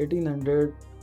1800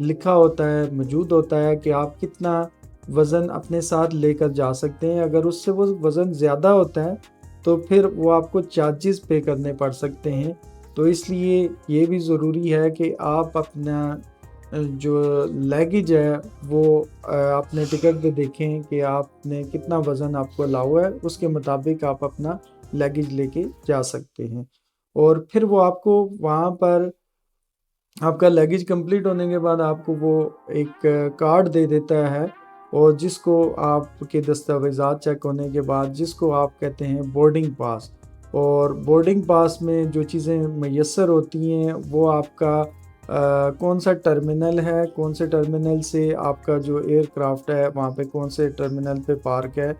لکھا ہوتا ہے، موجود ہوتا ہے کہ آپ کتنا وزن اپنے ساتھ لے کر جا سکتے ہیں۔ اگر اس سے وہ وزن زیادہ ہوتا ہے تو پھر وہ آپ کو چارجز پے کرنے پڑ سکتے ہیں۔ تو اس لیے یہ بھی ضروری ہے کہ آپ اپنا جو لیگیج ہے وہ اپنے ٹکٹ پہ دیکھیں کہ آپ نے کتنا وزن آپ کو الاؤ ہے، اس کے مطابق آپ اپنا لیگیج لے کے جا سکتے ہیں۔ اور پھر وہ آپ کو وہاں پر آپ کا لیگیج کمپلیٹ ہونے کے بعد آپ کو وہ ایک کارڈ دے دیتا ہے، اور جس کو آپ کے دستاویزات چیک ہونے کے بعد جس کو آپ کہتے ہیں بورڈنگ پاس، اور بورڈنگ پاس میں جو چیزیں میسر ہوتی ہیں وہ آپ کا کون سا ٹرمینل ہے، کون سے ٹرمینل سے آپ کا جو ایئر کرافٹ ہے وہاں پہ کون سے ٹرمینل پہ پارک ہے،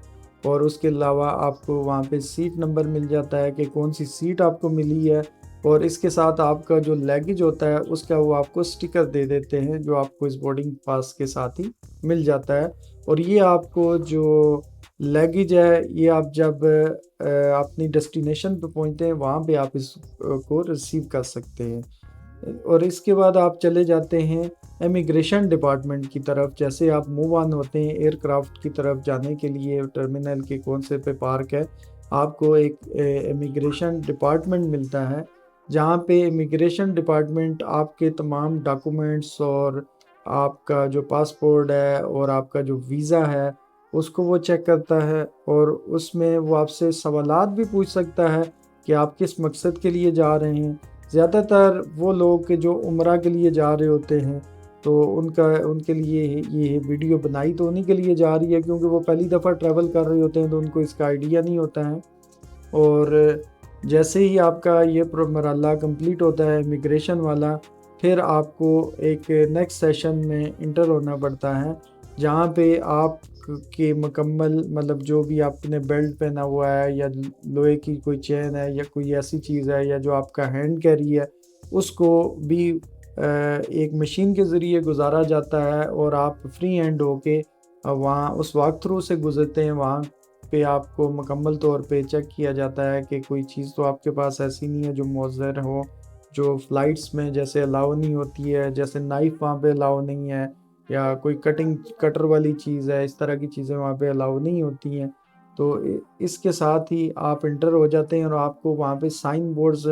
اور اس کے علاوہ آپ کو وہاں پہ سیٹ نمبر مل جاتا ہے کہ کون سی سیٹ آپ کو ملی ہے، اور اس کے ساتھ آپ کا جو لیگیج ہوتا ہے اس کا وہ آپ کو سٹیکر دے دیتے ہیں جو آپ کو اس بورڈنگ پاس کے ساتھ ہی مل جاتا ہے۔ اور یہ آپ کو جو لیگیج ہے یہ آپ جب اپنی ڈیسٹینیشن پہ پہنچتے ہیں وہاں پہ آپ اس کو ریسیو کر سکتے ہیں۔ اور اس کے بعد آپ چلے جاتے ہیں امیگریشن ڈپارٹمنٹ کی طرف۔ جیسے آپ موو آن ہوتے ہیں ایئر کرافٹ کی طرف جانے کے لیے، ٹرمینل کے کون سے پہ پارک ہے، آپ کو ایک امیگریشن ڈپارٹمنٹ ملتا ہے، جہاں پہ امیگریشن ڈپارٹمنٹ آپ کے تمام ڈاکومنٹس اور آپ کا جو پاسپورٹ ہے اور آپ کا جو ویزا ہے اس کو وہ چیک کرتا ہے، اور اس میں وہ آپ سے سوالات بھی پوچھ سکتا ہے کہ آپ کس مقصد کے لیے جا رہے ہیں۔ زیادہ تر وہ لوگ کہ جو عمرہ کے لیے جا رہے ہوتے ہیں تو ان کے لیے یہ ویڈیو بنائی تو انہیں کے لیے جا رہی ہے، کیونکہ وہ پہلی دفعہ ٹریول کر رہے ہوتے ہیں تو ان کو اس کا آئیڈیا نہیں ہوتا ہے۔ اور جیسے ہی آپ کا یہ مرحلہ کمپلیٹ ہوتا ہے امیگریشن والا، پھر آپ کو ایک نیکسٹ سیشن میں انٹر ہونا پڑتا ہے، جہاں پہ آپ کے مکمل مطلب جو بھی آپ نے بیلٹ پہنا ہوا ہے یا لوہے کی کوئی چین ہے یا کوئی ایسی چیز ہے یا جو آپ کا ہینڈ کیری ہے اس کو بھی ایک مشین کے ذریعے گزارا جاتا ہے، اور آپ فری ہینڈ ہو کے وہاں اس واک تھرو سے گزرتے ہیں۔ وہاں پہ آپ کو مکمل طور پہ چیک کیا جاتا ہے کہ کوئی چیز تو آپ کے پاس ایسی نہیں ہے جو مؤثر ہو، جو فلائٹس میں جیسے الاؤ نہیں ہوتی ہے، جیسے نائف وہاں پہ الاؤ نہیں ہے، یا کوئی کٹر والی چیز ہے، اس طرح کی چیزیں وہاں پہ الاؤ نہیں ہوتی ہیں۔ تو اس کے ساتھ ہی آپ انٹر ہو جاتے ہیں، اور آپ کو وہاں پہ سائن بورڈز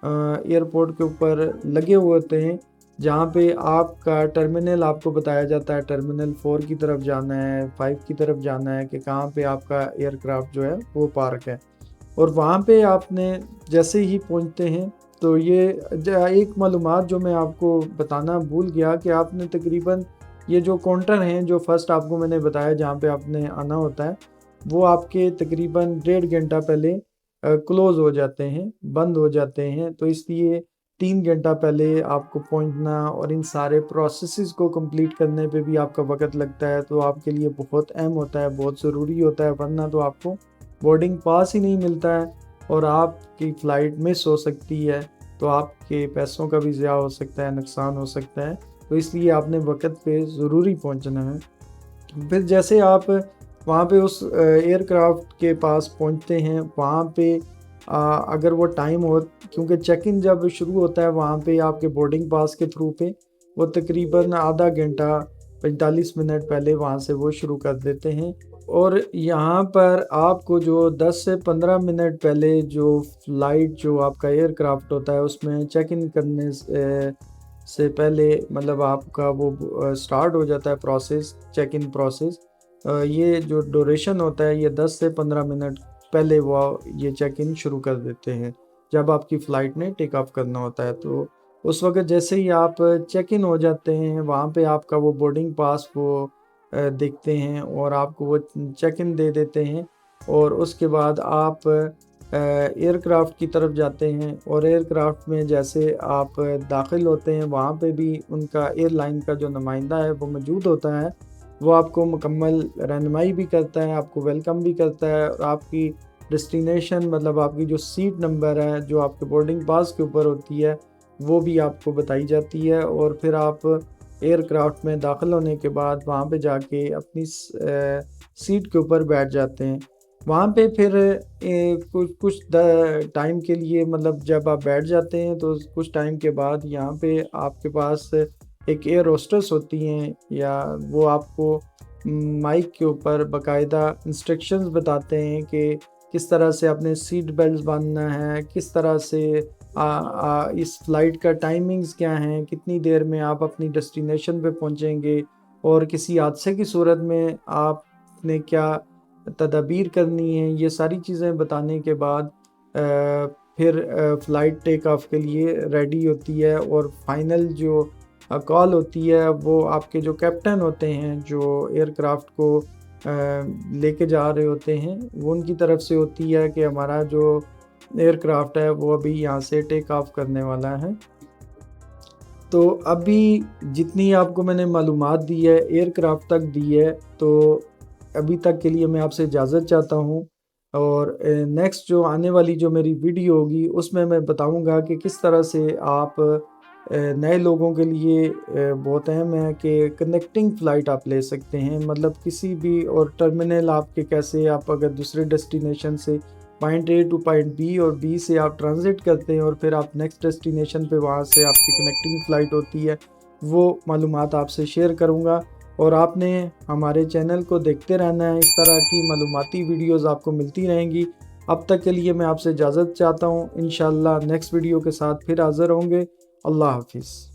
ایئرپورٹ کے اوپر لگے ہوئے ہوتے ہیں، جہاں پہ آپ کا ٹرمینل آپ کو بتایا جاتا ہے، ٹرمینل 4 کی طرف جانا ہے، 5 کی طرف جانا ہے، کہ کہاں پہ آپ کا ایئر کرافٹ جو ہے وہ پارک ہے۔ اور وہاں پہ آپ نے جیسے ہی پہنچتے ہیں تو یہ ایک معلومات جو میں آپ کو بتانا بھول گیا کہ آپ نے تقریباً یہ جو کاؤنٹر ہیں جو فرسٹ آپ کو میں نے بتایا جہاں پہ آپ نے آنا ہوتا ہے، وہ آپ کے تقریباً 1.5 گھنٹہ پہلے کلوز ہو جاتے ہیں، بند ہو جاتے ہیں۔ تو اس لیے 3 گھنٹہ پہلے آپ کو پہنچنا اور ان سارے پروسیسز کو کمپلیٹ کرنے پہ بھی آپ کا وقت لگتا ہے، تو آپ کے لیے بہت اہم ہوتا ہے، بہت ضروری ہوتا ہے، ورنہ تو آپ کو بورڈنگ پاس ہی نہیں ملتا ہے اور آپ کی فلائٹ مس ہو سکتی ہے، تو آپ کے پیسوں کا بھی ضیاع ہو سکتا ہے، نقصان ہو سکتا ہے۔ تو اس لیے آپ نے وقت پہ ضروری پہنچنا ہے۔ پھر جیسے آپ وہاں پہ اس ایئر کرافٹ کے پاس پہنچتے ہیں، وہاں پہ اگر وہ ٹائم ہو، کیونکہ چیک ان جب شروع ہوتا ہے وہاں پہ آپ کے بورڈنگ پاس کے تھرو پہ، وہ تقریباً آدھا گھنٹہ 45 منٹ پہلے وہاں سے وہ شروع کر دیتے ہیں۔ اور یہاں پر آپ کو جو 10 سے 15 منٹ پہلے جو فلائٹ جو آپ کا ایئر کرافٹ ہوتا ہے اس میں چیک ان کرنے سے پہلے مطلب آپ کا وہ سٹارٹ ہو جاتا ہے پروسیس، چیک ان پروسیس۔ یہ جو ڈوریشن ہوتا ہے یہ 10 سے 15 منٹ پہلے وہ یہ چیک ان شروع کر دیتے ہیں جب آپ کی فلائٹ نے ٹیک آف کرنا ہوتا ہے۔ تو اس وقت جیسے ہی آپ چیک ان ہو جاتے ہیں وہاں پہ آپ کا وہ بورڈنگ پاس وہ دیکھتے ہیں اور آپ کو وہ چیک ان دے دیتے ہیں، اور اس کے بعد آپ ایئر کرافٹ کی طرف جاتے ہیں، اور ایئر کرافٹ میں جیسے آپ داخل ہوتے ہیں وہاں پہ بھی ان کا ایئر لائن کا جو نمائندہ ہے وہ موجود ہوتا ہے، وہ آپ کو مکمل رہنمائی بھی کرتا ہے، آپ کو ویلکم بھی کرتا ہے، اور آپ کی ڈیسٹینیشن مطلب آپ کی جو سیٹ نمبر ہے جو آپ کے بورڈنگ پاس کے اوپر ہوتی ہے وہ بھی آپ کو بتائی جاتی ہے، اور پھر آپ ایئر کرافٹ میں داخل ہونے کے بعد وہاں پہ جا کے اپنی سیٹ کے اوپر بیٹھ جاتے ہیں۔ وہاں پہ پھر کچھ ٹائم کے لیے مطلب جب آپ بیٹھ جاتے ہیں تو کچھ ٹائم کے بعد یہاں پہ آپ کے پاس ایک ایئر ہوسٹس ہوتی ہیں یا وہ آپ کو مائک کے اوپر باقاعدہ انسٹرکشنز بتاتے ہیں کہ کس طرح سے اپنے سیٹ بیلٹس باندھنا ہے، کس طرح سے اس فلائٹ کا ٹائمنگز کیا ہیں، کتنی دیر میں آپ اپنی ڈیسٹینیشن پہ پہنچیں گے، اور کسی حادثے کی صورت میں آپ نے کیا تدابیر کرنی ہے، یہ ساری چیزیں بتانے کے بعد پھر فلائٹ ٹیک آف کے لیے ریڈی ہوتی ہے، اور فائنل جو کال ہوتی ہے وہ آپ کے جو کیپٹن ہوتے ہیں جو ایئر کرافٹ کو لے کے جا رہے ہوتے ہیں، وہ ان کی طرف سے ہوتی ہے کہ ہمارا جو ایئر کرافٹ ہے وہ ابھی یہاں سے ٹیک آف کرنے والا ہے۔ تو ابھی جتنی آپ کو میں نے معلومات دی ہے ایئر کرافٹ تک دی ہے، تو ابھی تک کے لیے میں آپ سے اجازت چاہتا ہوں، اور نیکسٹ جو آنے والی جو میری ویڈیو ہوگی اس میں بتاؤں گا کہ کس طرح سے آپ نئے لوگوں کے لیے بہت اہم ہے کہ کنیکٹنگ فلائٹ آپ لے سکتے ہیں، مطلب کسی بھی، اور ٹرمینل آپ کے کیسے، آپ اگر دوسرے ڈیسٹینیشن سے point A to point B اور بی سے آپ ٹرانزٹ کرتے ہیں اور پھر آپ نیکسٹ ڈیسٹینیشن پہ وہاں سے آپ کی کنیکٹنگ فلائٹ ہوتی ہے، وہ معلومات آپ سے شیئر کروں گا، اور آپ نے ہمارے چینل کو دیکھتے رہنا ہے، اس طرح کی معلوماتی ویڈیوز آپ کو ملتی رہیں گی۔ اب تک کے لیے میں آپ سے اجازت چاہتا ہوں، انشاءاللہ نیکسٹ ویڈیو کے ساتھ پھر حاضر ہوں گے۔ اللہ حافظ۔